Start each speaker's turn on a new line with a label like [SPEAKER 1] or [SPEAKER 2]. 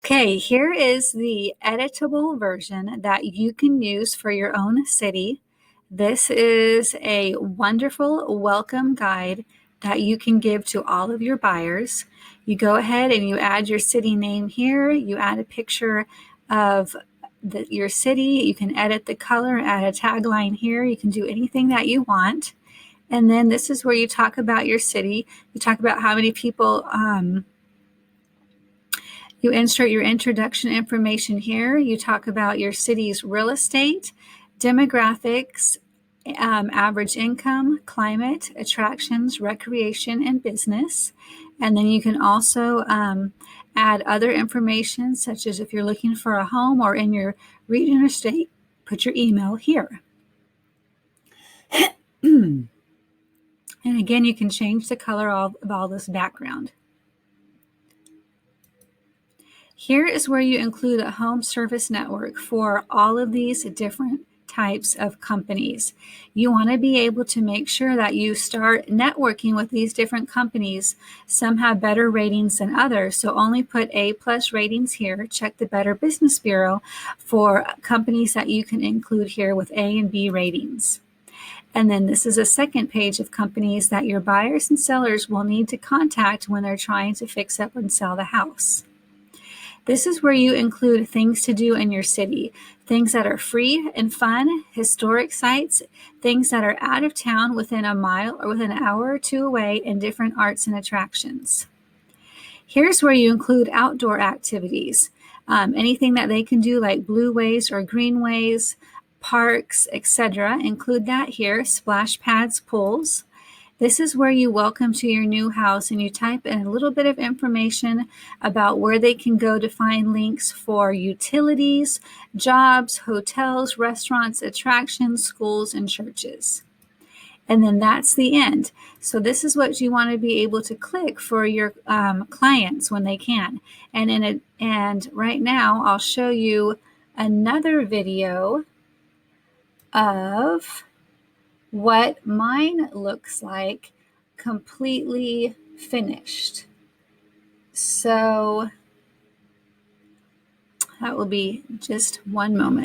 [SPEAKER 1] Okay, here is the editable version that you can use for your own city. This is a wonderful welcome guide that you can give to all of your buyers. You go ahead and you add your city name here. You add a picture of your city. You can edit the color, add a tagline here. You can do anything that you want. And then this is where you talk about your city. You talk about how many people you insert your introduction information here. You talk about your city's real estate, demographics, average income, climate, attractions, recreation, and business. And then you can also add other information, such as if you're looking for a home or in your region or state, put your email here. And again, you can change the color of all this background. Here is where you include a home service network for all of these different types of companies. You want to be able to make sure that you start networking with these different companies. Some have better ratings than others, so only put A+ ratings here. Check the Better Business Bureau for companies that you can include here with A and B ratings. And then this is a second page of companies that your buyers and sellers will need to contact when they're trying to fix up and sell the house. This is where you include things to do in your city, things that are free and fun, historic sites, things that are out of town within a mile or within an hour or two away, and different arts and attractions. Here's where you include outdoor activities, anything that they can do like blueways or greenways, parks, etc. Include that here, splash pads, pools. This is where you welcome to your new house and you type in a little bit of information about where they can go to find links for utilities, jobs, hotels, restaurants, attractions, schools, and churches. And then that's the end. So this is what you want to be able to click for your clients when they can. And right now I'll show you another video of what mine looks like completely finished. So that will be just one moment.